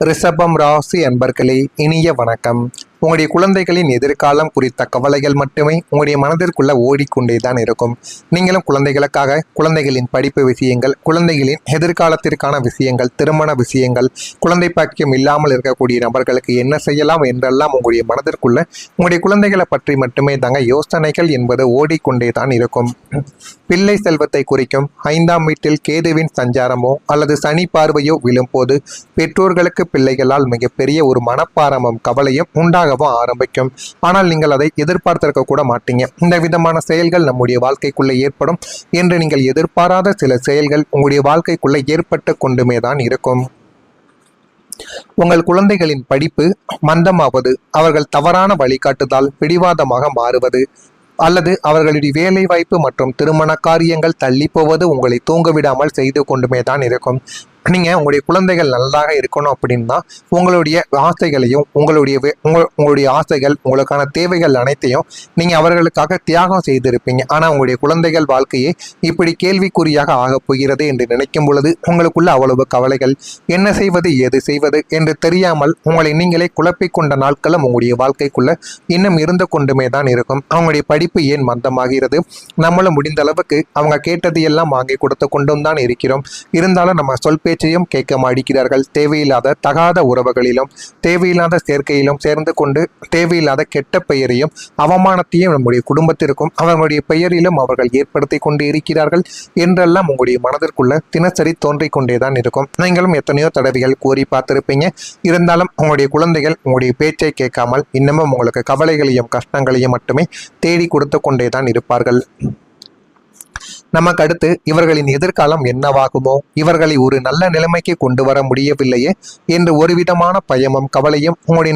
ரிஷபம் ராசி அன்பர்களே, இனிய வணக்கம். உங்களுடைய குழந்தைகளின் எதிர்காலம் குறித்த கவலைகள் மட்டுமே உங்களுடைய மனதிற்குள்ள ஓடிக்கொண்டேதான் இருக்கும். நீங்களும் குழந்தைகளுக்காக குழந்தைகளின் படிப்பு விஷயங்கள், குழந்தைகளின் எதிர்காலத்திற்கான விஷயங்கள், திருமண விஷயங்கள், குழந்தை பாக்கியம் இல்லாமல் இருக்கக்கூடிய நபர்களுக்கு என்ன செய்யலாம் என்றெல்லாம் உங்களுடைய மனதிற்குள்ள உங்களுடைய குழந்தைகளை பற்றி மட்டுமே தாங்க யோசனைகள் என்பது ஓடிக்கொண்டே தான் இருக்கும். பிள்ளை செல்வத்தை குறிக்கும் 5ஆம் வீட்டில் கேதுவின் சஞ்சாரமோ அல்லது சனி பார்வையோ விழும்போது பெற்றோர்களுக்கு பிள்ளைகளால் மிகப்பெரிய ஒரு மனப்பாரமும் கவலையும் உண்டாகவும் ஆரம்பிக்கும். ஆனால் நீங்கள் அதை எதிர்பார்த்திருக்க கூட மாட்டீங்க. இந்த விதமான செயல்கள் நம்முடைய வாழ்க்கைக்குள்ள ஏற்படும் என்று நீங்கள் எதிர்பாராத சில செயல்கள் உங்களுடைய வாழ்க்கைக்குள்ள ஏற்பட்டு கொண்டுமே தான் இருக்கும். உங்கள் குழந்தைகளின் படிப்பு மந்தமாவது, அவர்கள் தவறான வழிகாட்டுதல் பிடிவாதமாக மாறுவது, அல்லது அவர்களுடைய வேலை வாய்ப்பு மற்றும் திருமண காரியங்கள் தள்ளி போவது உங்களை தூங்க விடாமல் செய்து கொண்டுமே தான் இருக்கும். நீங்கள் உங்களுடைய குழந்தைகள் நல்லாக இருக்கணும் அப்படின்னா உங்களுடைய ஆசைகளையும் உங்களுடைய ஆசைகள், உங்களுக்கான தேவைகள் அனைத்தையும் நீங்கள் அவர்களுக்காக தியாகம் செய்திருப்பீங்க. ஆனால் உங்களுடைய குழந்தைகள் வாழ்க்கையே இப்படி கேள்விக்குறியாக ஆகப் போகிறது என்று நினைக்கும் பொழுது உங்களுக்குள்ள அவ்வளவு கவலைகள், என்ன செய்வது ஏது செய்வது என்று தெரியாமல் உங்களை நீங்களே குழப்பிக்கொண்ட நாட்களும் உங்களுடைய வாழ்க்கைக்குள்ள இன்னும் இருந்து கொண்டுமே தான் இருக்கும். அவங்களுடைய படிப்பு ஏன் மந்தமாகிறது? நம்மளும் முடிந்த அளவுக்கு அவங்க கேட்டது எல்லாம் வாங்கி கொடுத்து கொண்டும் தான் இருக்கிறோம். இருந்தாலும் நம்ம சொல் பேச்சையும் கேட்க மாட்டேங்கிறார்கள். தேவையில்லாத தகாத உறவுகளிலும் தேவையில்லாத சேர்க்கையிலும் சேர்ந்து கொண்டு தேவையில்லாத கெட்ட பெயரையும் அவமானத்தையும் நம்முடைய குடும்பத்திற்கும் அவர்களுடைய பெயரிலும் அவர்கள் ஏற்படுத்தி கொண்டு இருக்கிறார்கள் என்றெல்லாம் உங்களுடைய மனதிற்குள்ள தினசரி தோன்றிக் கொண்டேதான் இருக்கும். நீங்களும் எத்தனையோ தடவைகள் கூறி பார்த்திருப்பீங்க. இருந்தாலும் உங்களுடைய குழந்தைகள் உங்களுடைய பேச்சை கேட்காமல் இன்னமும் உங்களுக்கு கவலைகளையும் கஷ்டங்களையும் மட்டுமே தேடி கொடுத்து கொண்டேதான் இருப்பார்கள். நமக்கு அடுத்து இவர்களின் எதிர்காலம் என்னவாகுமோ, இவர்களை ஒரு நல்ல நிலைமைக்கு கொண்டு வர முடியவில்லையே என்று ஒரு விதமான பயமும் கவலையும் உங்களுடைய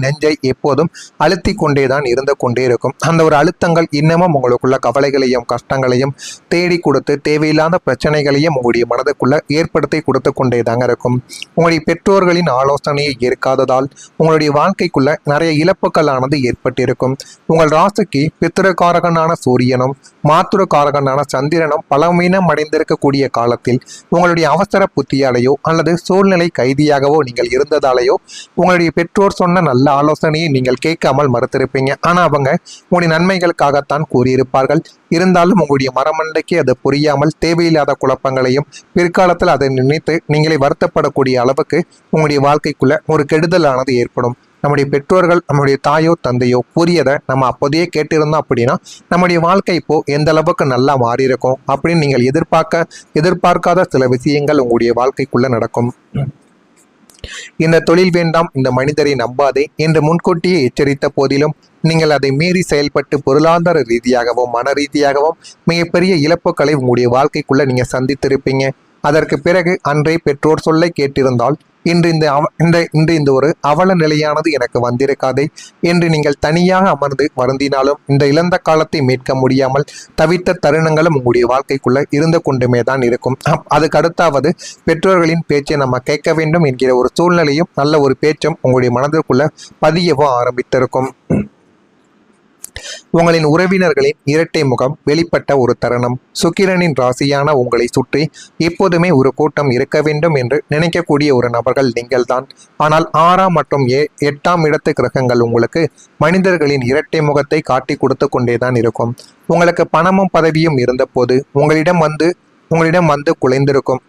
நெஞ்சை எப்போதும் அழுத்தி கொண்டேதான் இருந்து கொண்டே இருக்கும். அந்த ஒரு அழுத்தங்கள் இன்னமும் உங்களுக்குள்ள கவலைகளையும் கஷ்டங்களையும் தேடி கொடுத்து தேவையில்லாத பிரச்சனைகளையும் உங்களுடைய மனதுக்குள்ள ஏற்படுத்தி கொடுத்து கொண்டேதாங்க இருக்கும். உங்களுடைய பெற்றோர்களின் ஆலோசனையை ஏற்காததால் உங்களுடைய வாழ்க்கைக்குள்ள நிறைய இழப்புகளானது ஏற்பட்டிருக்கும். உங்கள் ராசிக்கு பித்திருக்காரகனான சூரியனும் மாத்துருக்காரகனான சந்திரனும் பலவீனம் அடைந்திருக்கக்கூடிய காலத்தில் உங்களுடைய அவசர புத்தியாலேயோ அல்லது சூழ்நிலை கைதியாகவோ நீங்கள் இருந்ததாலேயோ உங்களுடைய பெற்றோர் சொன்ன நல்ல ஆலோசனையை நீங்கள் கேட்காமல் மறுத்திருப்பீங்க. ஆனா அவங்க உங்களுடைய நன்மைகளுக்காகத்தான் கூறியிருப்பார்கள். இருந்தாலும் உங்களுடைய மரமண்டைக்கு அது புரியாமல் தேவையில்லாத குழப்பங்களையும் பிற்காலத்தில் அதை நினைத்து நீங்களே வருத்தப்படக்கூடிய அளவுக்கு உங்களுடைய வாழ்க்கைக்குள்ள ஒரு கெடுதலானது ஏற்படும். நம்முடைய பெற்றோர்கள், நம்முடைய தாயோ தந்தையோ கூறியதை நம்ம அப்போதையே கேட்டிருந்தோம் அப்படின்னா நம்முடைய வாழ்க்கை இப்போ எந்த அளவுக்கு நல்லா மாறி இருக்கும் அப்படின்னு நீங்கள் எதிர்பார்க்காத சில விஷயங்கள் உங்களுடைய வாழ்க்கைக்குள்ள நடக்கும். இந்த தொழில் வேண்டாம், இந்த மனிதரை நம்பாதே என்று முன்கூட்டியே எச்சரித்த போதிலும் நீங்கள் அதை மீறி செயல்பட்டு பொருளாதார ரீதியாகவும் மன ரீதியாகவும் மிகப்பெரிய இழப்புகளை உங்களுடைய வாழ்க்கைக்குள்ள நீங்க சந்தித்திருப்பீங்க. அதற்கு பிறகு அன்றே பெற்றோர் சொல்லை கேட்டிருந்தால் இன்று இந்த ஒரு அவல நிலையானது எனக்கு வந்திருக்காதே என்று நீங்கள் தனியாக அமர்ந்து வருந்தினாலும் இந்த இழந்த காலத்தை மீட்க முடியாமல் தவித்த தருணங்களும் உங்களுடைய வாழ்க்கைக்குள்ள இருந்து கொண்டுமே தான் இருக்கும். அதுக்கு அடுத்தாவது பெற்றோர்களின் பேச்சை நம்ம கேட்க வேண்டும் என்கிற ஒரு சூழ்நிலையும் நல்ல ஒரு பேச்சும் உங்களுடைய மனதிற்குள்ள பதியவோ ஆரம்பித்திருக்கும். உங்களின் உறவினர்களின் இரட்டை முகம் வெளிப்பட்ட ஒரு தருணம். சுக்கிரனின் ராசியான உங்களை சுற்றி எப்போதுமே ஒரு கூட்டம் இருக்க வேண்டும் என்று நினைக்கக்கூடிய ஒரு நபர்கள் நீங்கள்தான். ஆனால் 6ஆம் மற்றும் 8ஆம் இடத்து கிரகங்கள் உங்களுக்கு மனிதர்களின் இரட்டை முகத்தை காட்டி கொடுத்து கொண்டேதான் இருக்கும். உங்களுக்கு பணமும் பதவியும் இருந்த போது உங்களிடம் வந்து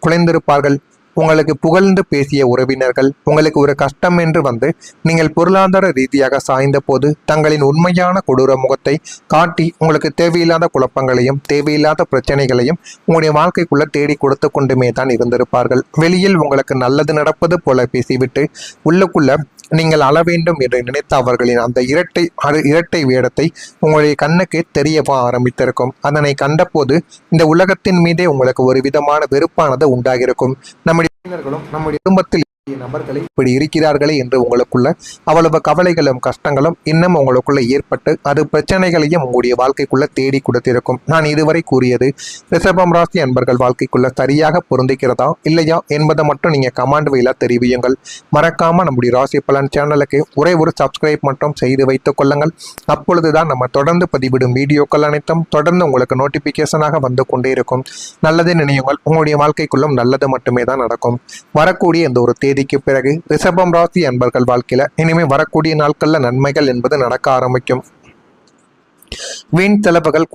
குலைந்திருப்பார்கள். உங்களுக்கு புகழ்ந்து பேசிய உறவினர்கள் உங்களுக்கு ஒரு கஷ்டம் என்று வந்து நீங்கள் பொருளாதார ரீதியாக சாய்ந்த போது தங்களின் உண்மையான கொடூர முகத்தை காட்டி உங்களுக்கு தேவையில்லாத குழப்பங்களையும் தேவையில்லாத பிரச்சனைகளையும் உங்களுடைய வாழ்க்கைக்குள்ள தேடி கொடுத்து கொண்டுமே தான் இருந்திருப்பார்கள். வெளியில் உங்களுக்கு நல்லது நடப்பது போல பேசிவிட்டு உள்ளுக்குள்ள நீங்கள் அள வேண்டும் என்று நினைத்த அவர்களின் அந்த இரட்டை வேடத்தை உங்களுடைய கண்ணுக்கு தெரியவா ஆரம்பித்திருக்கும். அதனை கண்டபோது இந்த உலகத்தின் மீதே உங்களுக்கு ஒரு விதமான வெறுப்பானது உண்டாகிருக்கும். நம்முடைய குடும்பத்தில் நபர்களை இப்படி இருக்கிறார்களே என்று உங்களுக்குள்ள அவ்வளவு கவலைகளும் கஷ்டங்களும் இன்னும் உங்களுக்குள்ள ஏற்பட்டு அது பிரச்சனைகளையும் உங்களுடைய வாழ்க்கைக்குள்ள தேடி கொடுத்திருக்கும். நான் இதுவரை கூறியது ரிஷபம் ராசி அன்பர்கள் வாழ்க்கைக்குள்ள சரியாக பொருந்திக்கிறதா இல்லையா என்பதை மட்டும் நீங்க கமெண்ட் வழியா தெரிவியுங்கள். மறக்காம நம்முடைய ராசி பலன் சேனலுக்கு ஒரே ஒரு சப்ஸ்கிரைப் மட்டும் செய்து வைத்துக் கொள்ளுங்கள். அப்பொழுதுதான் நம்ம தொடர்ந்து பதிவிடும் வீடியோக்கள் அனைத்தும் தொடர்ந்து உங்களுக்கு நோட்டிபிகேஷனாக வந்து கொண்டே இருக்கும். நல்லது நினையுங்கள், உங்களுடைய வாழ்க்கைக்குள்ளும் நல்லது மட்டுமே தான் நடக்கும். வரக்கூடிய இந்த ஒரு தேதிக்கு பிறகு ரிஷபம் ராசி அன்பர்கள் வாழ்க்கையில இனிமே வரக்கூடிய நாட்கள்ல நன்மைகள் என்பது நடக்க ஆரம்பிக்கும். வீண் செலவுகள்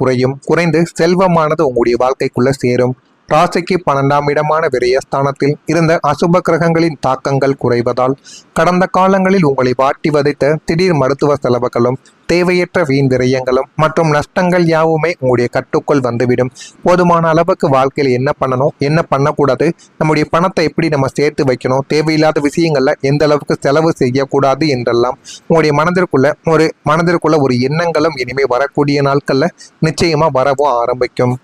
குறைந்து செல்வமானது உங்களுடைய வாழ்க்கைக்குள்ள சேரும். ராசிக்கு 12ஆம் இடமான விரயஸ்தானத்தில் இருந்த அசுப கிரகங்களின் தாக்கங்கள் குறைவதால் கடந்த காலங்களில் உங்களை வாட்டி வதைத்த திடீர் மருத்துவ செலவுகளும் தேவையற்ற வீண் விரயங்களும் மற்றும் நஷ்டங்கள் யாவுமே உங்களுடைய கட்டுக்குள் வந்துவிடும். போதுமான அளவுக்கு வாழ்க்கையில் என்ன பண்ணணும், என்ன பண்ணக்கூடாது, நம்முடைய பணத்தை எப்படி நம்ம சேர்த்து வைக்கணும், தேவையில்லாத விஷயங்கள்ல எந்த அளவுக்கு செலவு செய்யக்கூடாது என்றெல்லாம் உங்களுடைய மனதிற்குள்ள ஒரு எண்ணங்களும் இனிமே வரக்கூடிய நாட்கள்ல நிச்சயமா வரவும் ஆரம்பிக்கும்.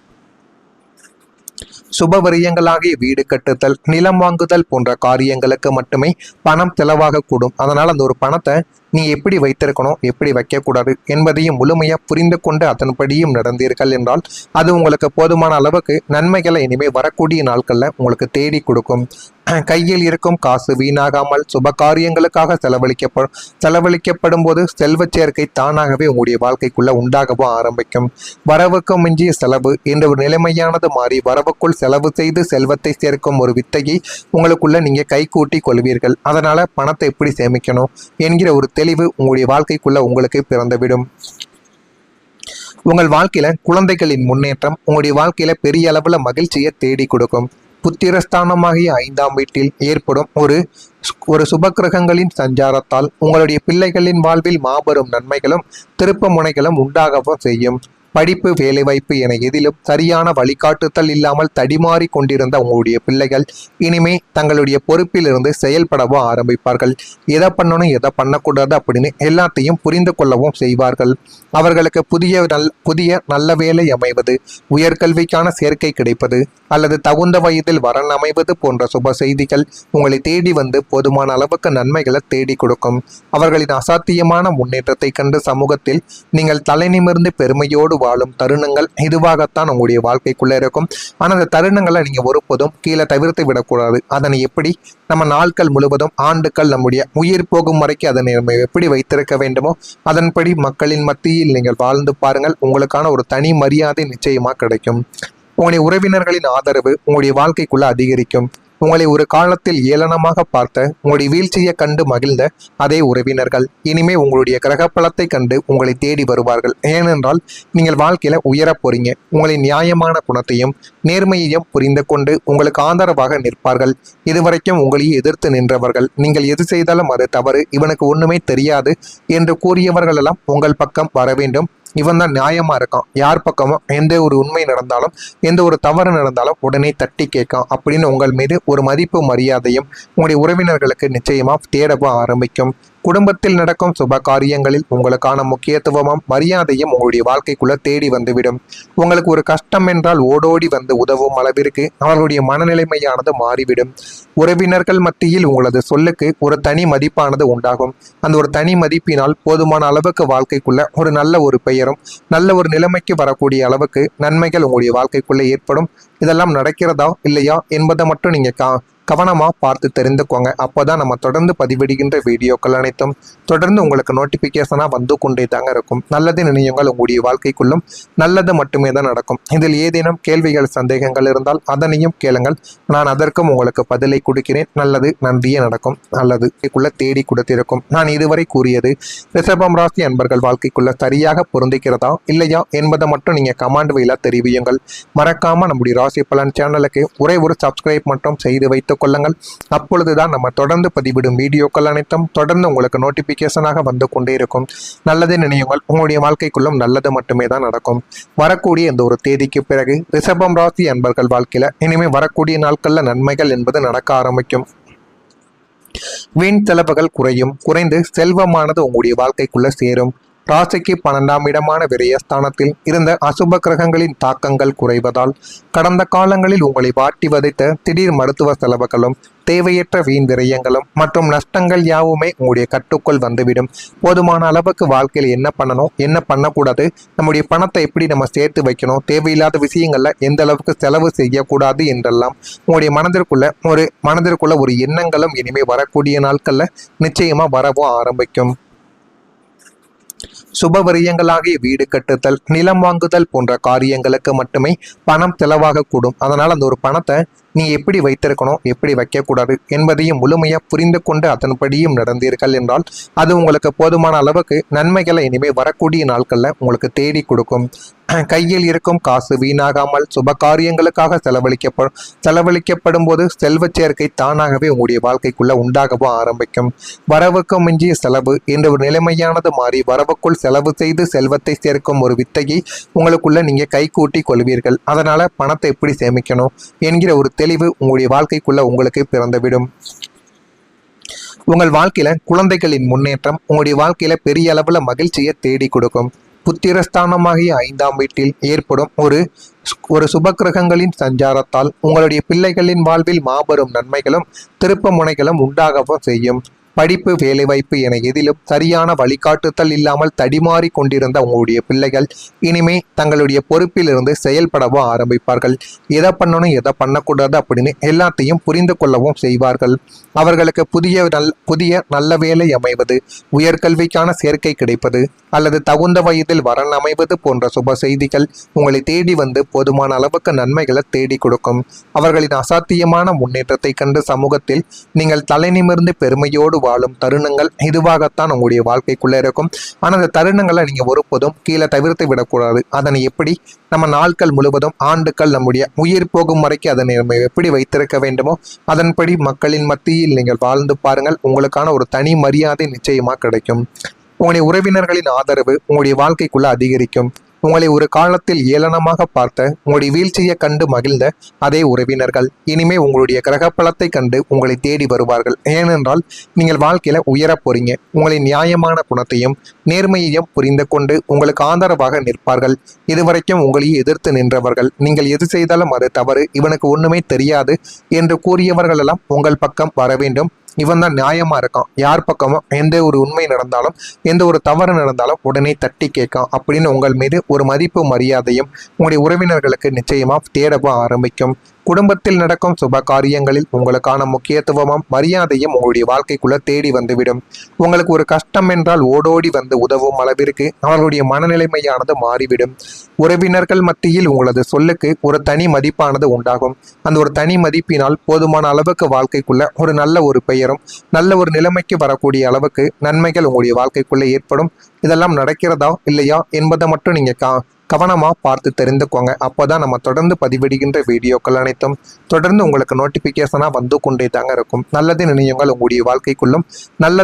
சுபவரியங்களாகிய வீடு கட்டுதல், நிலம் வாங்குதல் போன்ற காரியங்களுக்கு மட்டுமே பணம் செலவாகக்கூடும். அதனால் அந்த ஒரு பணத்தை நீ எப்படி வைத்திருக்கணும், எப்படி வைக்கக்கூடாது என்பதையும் முழுமையாக புரிந்து கொண்டு அதன்படியும் நடந்தீர்கள் என்றால் அது உங்களுக்கு போதுமான அளவுக்கு நன்மைகளை இனிமேல் வரக்கூடிய நாட்களில் உங்களுக்கு தேடி கொடுக்கும். கையில் இருக்கும் காசு வீணாகாமல் சுப காரியங்களுக்காக செலவழிக்கப்படும் போது செல்வ சேர்க்கை தானாகவே உங்களுடைய வாழ்க்கைக்குள்ள உண்டாகவும் ஆரம்பிக்கும். வரவுக்கு மிஞ்சிய செலவு என்ற ஒரு நிலைமையானது மாறி வரவுக்குள் செலவு செய்து செல்வத்தை சேர்க்கும் ஒரு வித்தையை உங்களுக்குள்ள நீங்க கை கூட்டி கொள்வீர்கள். அதனால பணத்தை எப்படி சேமிக்கணும் என்கிற ஒரு தெளிவு உங்களுடைய வாழ்க்கைக்குள்ள உங்களுக்கு பிறந்துவிடும். உங்கள் வாழ்க்கையில குழந்தைகளின் முன்னேற்றம் உங்களுடைய வாழ்க்கையில பெரிய அளவுல மகிழ்ச்சியை தேடி கொடுக்கும். புத்திரஸ்தானமாகிய 5ஆம் வீட்டில் ஏற்படும் ஒரு சுபக்கிரகங்களின் சஞ்சாரத்தால் உங்களுடைய பிள்ளைகளின் வாழ்வில் மாபெரும் நன்மைகளும் திருப்ப முனைகளும் உண்டாகவும் செய்யும். படிப்பு, வேலைவாய்ப்பு என எதிலும் சரியான வழிகாட்டுதல் இல்லாமல் தடிமாறி கொண்டிருந்த உங்களுடைய பிள்ளைகள் இனிமே தங்களுடைய பொறுப்பிலிருந்து செயல்படவும் ஆரம்பிப்பார்கள். எதை பண்ணணும், எதை பண்ணக்கூடாது அப்படின்னு எல்லாத்தையும் புரிந்து கொள்ளவும் செய்வார்கள். அவர்களுக்கு புதிய நல்ல வேலை அமைவது, உயர்கல்விக்கான சேர்க்கை கிடைப்பது அல்லது தகுந்த வயதில் வரன் அமைவது போன்ற சுப செய்திகள் உங்களை தேடி வந்து போதுமான அளவுக்கு நன்மைகளை தேடி கொடுக்கும். அவர்களின் அசாத்தியமான முன்னேற்றத்தை கண்டு சமூகத்தில் நீங்கள் தலை நிமிர்ந்து பெருமையோடு வாழும் தருணங்கள் இதுவாகத்தான் உங்களுடைய வாழ்க்கைக்குள்ள இருக்கும். ஆனால் அந்த தருணங்களை நீங்க ஒருபோதும் கீழே தவிர்த்து விடக்கூடாது. அதனை எப்படி நம்ம நாட்கள் முழுவதும் ஆண்டுகள் நம்முடைய உயிர் போகும் வரைக்கும் அதனை நம்ம எப்படி வைத்திருக்க வேண்டுமோ அதன்படி மக்களின் மத்தியில் நீங்கள் வாழ்ந்து பாருங்கள். உங்களுக்கான ஒரு தனி மரியாதை நிச்சயமா கிடைக்கும். உங்களுடைய உறவினர்களின் ஆதரவு உங்களுடைய வாழ்க்கைக்குள்ள அதிகரிக்கும். உங்களை ஒரு காலத்தில் ஏளனமாக பார்த்த உங்களுடைய வீழ்ச்சியை கண்டு மகிழ்ந்த அதே உறவினர்கள் இனிமே உங்களுடைய கிரகப்பலத்தை கண்டு உங்களை தேடி வருவார்கள். ஏனென்றால் நீங்கள் வாழ்க்கையில உயரப் போறீங்க. உங்களின் நியாயமான குணத்தையும் நேர்மையையும் புரிந்து கொண்டு உங்களுக்கு ஆதரவாக நிற்பார்கள். இதுவரைக்கும் உங்களையே எதிர்த்து நின்றவர்கள், நீங்கள் எது செய்தாலும் அது தவறு, இவனுக்கு ஒண்ணுமே தெரியாது என்று கூறியவர்கள் எல்லாம் உங்கள் பக்கம் வர வேண்டும். இவன் தான் நியாயமா இருக்கான், யார் பக்கமும் எந்த ஒரு உண்மை நடந்தாலும் எந்த ஒரு தவறு நடந்தாலும் உடனே தட்டி கேட்கான் அப்படின்னு உங்கள் மீது ஒரு மதிப்பு மரியாதையும் உங்களுடைய உறவினர்களுக்கு நிச்சயமா தேடவும் ஆரம்பிக்கும். குடும்பத்தில் நடக்கும் சுப காரியங்களில் உங்களுக்கான முக்கியத்துவமும் மரியாதையும் உங்களுடைய வாழ்க்கைக்குள்ள தேடி வந்துவிடும். உங்களுக்கு ஒரு கஷ்டம் என்றால் ஓடோடி வந்து உதவும் அளவிற்கு அவர்களுடைய மனநிலைமையானது மாறிவிடும். உறவினர்கள் மத்தியில் உங்களது சொல்லுக்கு ஒரு தனி மதிப்பானது உண்டாகும். அந்த ஒரு தனி மதிப்பினால் போதுமான அளவுக்கு வாழ்க்கைக்குள்ள ஒரு நல்ல ஒரு பெயரும் நல்ல ஒரு நிலைமைக்கு வரக்கூடிய அளவுக்கு நன்மைகள் உங்களுடைய வாழ்க்கைக்குள்ள ஏற்படும். இதெல்லாம் நடக்கிறதா இல்லையா என்பதை மட்டும் நீங்க கவனமாக பார்த்து தெரிந்துக்கோங்க. அப்போதான் நம்ம தொடர்ந்து பதிவிடுகின்ற வீடியோக்கள் அனைத்தும் தொடர்ந்து உங்களுக்கு நோட்டிஃபிகேஷனாக வந்து கொண்டே தாங்க இருக்கும். நல்லது நினையுங்கள், உங்களுடைய வாழ்க்கைக்குள்ளும் நல்லது மட்டுமே தான் நடக்கும். இதில் ஏதேனும் கேள்விகள் சந்தேகங்கள் இருந்தால் அதனையும் கேளுங்கள், நான் அதற்கும் உங்களுக்கு பதிலை கொடுக்கிறேன். நல்லது நன்றியே நடக்கும், நல்லது தேடி கொடுத்திருக்கும். நான் இதுவரை கூறியது ரிஷபம் ராசி அன்பர்கள் வாழ்க்கைக்குள்ள சரியாக பொருந்துகிறதா இல்லையா என்பதை மட்டும் நீங்கள் கமெண்ட் வழியாக தெரிவியுங்கள். மறக்காம நம்முடைய ராசி பலன் சேனலுக்கு ஒரே ஒரு சப்ஸ்கிரைப் மட்டும் செய்து வைத்து கொள்ளுங்கள். அப்பொழுதுதான் நம்ம தொடர்ந்து பதிவிடும் வீடியோக்கள் அனைத்தும் தொடர்ந்து உங்களுக்கு நோட்டிபிகேஷனாக வந்து கொண்டே இருக்கும். நல்லதே நினையுங்கள், உங்களுடைய வாழ்க்கைக்குள்ளும் நல்லது மட்டுமே தான் நடக்கும். வரக்கூடிய இந்த ஒரு தேதிக்கு பிறகு ரிஷபம் ராசி அன்பர்கள் வாழ்க்கையில இனிமே வரக்கூடிய நாட்கள்ல நன்மைகள் என்பது நடக்க ஆரம்பிக்கும். வீண் செலவுகள் குறைந்து செல்வமானது உங்களுடைய வாழ்க்கைக்குள்ள சேரும். ராசிக்கு 12ஆம் இடமான விரயஸ்தானத்தில் இருந்த அசுப கிரகங்களின் தாக்கங்கள் குறைவதால் கடந்த காலங்களில் உங்களை வாட்டி வதைத்த திடீர் மருத்துவ செலவுகளும் தேவையற்ற வீண் விரயங்களும் மற்றும் நஷ்டங்கள் யாவுமே உங்களுடைய கட்டுக்குள் வந்துவிடும். போதுமான அளவுக்கு வாழ்க்கையில் என்ன பண்ணணும், என்ன பண்ணக்கூடாது, நம்முடைய பணத்தை எப்படி நம்ம சேர்த்து வைக்கணும், தேவையில்லாத விஷயங்கள்ல எந்த அளவுக்கு செலவு செய்யக்கூடாது என்றெல்லாம் உங்களுடைய மனதிற்குள்ள ஒரு எண்ணங்களும் இனிமே வரக்கூடிய நாட்கள்ல நிச்சயமா வரவும் ஆரம்பிக்கும். சுபவரியங்களாகிய வீடு கட்டுதல், நிலம் வாங்குதல் போன்ற காரியங்களுக்கு மட்டுமே பணம் செலவாகக்கூடும். அதனால் அந்த ஒரு பணத்தை நீ எப்படி வைத்திருக்கணும், எப்படி வைக்கக்கூடாது என்பதையும் முழுமையாக புரிந்து கொண்டு அதன்படியும் நடந்தீர்கள் என்றால் அது உங்களுக்கு போதுமான அளவுக்கு நன்மைகளை இனிமேல் வரக்கூடிய நாட்களில் உங்களுக்கு தேடி கொடுக்கும். கையில் இருக்கும் காசு வீணாகாமல் சுப காரியங்களுக்காக செலவழிக்கப்படும் போது செல்வச் சேர்க்கை தானாகவே உங்களுடைய வாழ்க்கைக்குள்ள உண்டாகவும் ஆரம்பிக்கும். வரவுக்கு மிஞ்சிய செலவு என்ற ஒரு நிலைமையானது மாறி வரவுக்குள் செலவு செய்து செல்வத்தை சேர்க்கும் ஒரு வித்தையை உங்களுக்குள்ள நீங்க கை கூட்டி கொள்வீர்கள். அதனால பணத்தை எப்படி சேமிக்கணும் என்கிற ஒரு தெளிவு உங்களுடைய வாழ்க்கைக்குள்ள உங்களுக்கு பிறந்துவிடும். உங்கள் வாழ்க்கையில குழந்தைகளின் முன்னேற்றம் உங்களுடைய வாழ்க்கையில பெரிய அளவுல மகிழ்ச்சியை தேடி கொடுக்கும். புத்திரஸ்தானமாகிய 5ஆம் வீட்டில் ஏற்படும் ஒரு சுபக்கிரகங்களின் சஞ்சாரத்தால் உங்களுடைய பிள்ளைகளின் வாழ்வில் மாபெரும் நன்மைகளும் திருப்ப முனைகளும் உண்டாகவும் செய்யும். படிப்பு, வேலைவாய்ப்பு என எதிலும் சரியான வழிகாட்டுதல் இல்லாமல் தடிமாறி கொண்டிருந்த உங்களுடைய பிள்ளைகள் இனிமே தங்களுடைய பொறுப்பிலிருந்து செயல்படவும் ஆரம்பிப்பார்கள். எதை பண்ணணும் எதை பண்ணக்கூடாது அப்படின்னு எல்லாத்தையும் புரிந்து கொள்ளவும் செய்வார்கள். அவர்களுக்கு புதிய நல்ல வேலை அமைவது, உயர்கல்விக்கான சேர்க்கை கிடைப்பது அல்லது தகுந்த வயதில் வரன் அமைவது போன்ற சுப செய்திகள் உங்களை தேடி வந்து போதுமான அளவுக்கு நன்மைகளை தேடி கொடுக்கும். அவர்களின் அசாத்தியமான முன்னேற்றத்தை கண்டு சமூகத்தில் நீங்கள் தலை நிமிர்ந்து பெருமையோடு வாழும் தருணங்கள் இதுவாகத்தான் உங்களுடைய வாழ்க்கைக்குள்ள இருக்கும். ஆனால் அந்த தருணங்களை நீங்க ஒருபோதும் கீழே தவிர்த்து விடக்கூடாது. அதனை எப்படி நம்ம நாட்கள் முழுவதும் ஆண்டுகள் நம்முடைய உயிர் போகும் வரைக்கும் அதனை நம்ம எப்படி வைத்திருக்க வேண்டுமோ அதன்படி மக்களின் மத்தியில் நீங்கள் வாழ்ந்து பாருங்கள். உங்களுக்கான ஒரு தனி மரியாதை நிச்சயமா கிடைக்கும். உங்களுடைய உறவினர்களின் ஆதரவு உங்களுடைய வாழ்க்கைக்குள்ள அதிகரிக்கும். உங்களை ஒரு காலத்தில் ஏளனமாக பார்த்த உங்களுடைய வீழ்ச்சியை கண்டு மகிழ்ந்த அதே உறவினர்கள் இனிமே உங்களுடைய கிரகப்பலத்தை கண்டு உங்களை தேடி வருவார்கள். ஏனென்றால் நீங்கள் வாழ்க்கையில உயரப் போறீங்க. உங்களின் நியாயமான குணத்தையும் நேர்மையையும் புரிந்து கொண்டு உங்களுக்கு ஆதரவாக நிற்பார்கள். இதுவரைக்கும் உங்களையே எதிர்த்து நின்றவர்கள், நீங்கள் எது செய்தாலும் அது தவறு, இவனுக்கு ஒண்ணுமே தெரியாது என்று கூறியவர்கள் எல்லாம் உங்கள் பக்கம் வர வேண்டும். இவன் தான் நியாயமா இருக்கான், யார் பக்கமும் எந்த ஒரு உண்மை நடந்தாலும் எந்த ஒரு தவறு நடந்தாலும் உடனே தட்டி கேட்கான் அப்படின்னு உங்கள் மீது ஒரு மதிப்பு மரியாதையும் உங்களுடைய உறவினர்களுக்கு நிச்சயமா தேடவும் ஆரம்பிக்கும். குடும்பத்தில் நடக்கும் சுப காரியங்களில் உங்களுக்கான முக்கியத்துவமும் மரியாதையும் உங்களுடைய வாழ்க்கைக்குள்ள தேடி வந்துவிடும். உங்களுக்கு ஒரு கஷ்டம் என்றால் ஓடோடி வந்து உதவும் அளவிற்கு அவர்களுடைய மனநிலைமையானது மாறிவிடும். உறவினர்கள் மத்தியில் உங்களது சொல்லுக்கு ஒரு தனி மதிப்பானது உண்டாகும். அந்த ஒரு தனி மதிப்பினால் போதுமான அளவுக்கு வாழ்க்கைக்குள்ள ஒரு நல்ல ஒரு பெயரும் நல்ல ஒரு நிலைமைக்கு வரக்கூடிய அளவுக்கு நன்மைகள் உங்களுடைய வாழ்க்கைக்குள்ள ஏற்படும். இதெல்லாம் நடக்கிறதா இல்லையா என்பதை மட்டும் நீங்க கவனமாக பார்த்து தெரிந்துக்கோங்க. அப்போதான் நம்ம தொடர்ந்து பதிவிடுகின்ற வீடியோக்கள் அனைத்தும் தொடர்ந்து உங்களுக்கு நோட்டிஃபிகேஷனாக வந்து கொண்டே தாங்க இருக்கும். நல்லது நினையுங்கள், உங்களுடைய வாழ்க்கைக்குள்ளும் நல்லது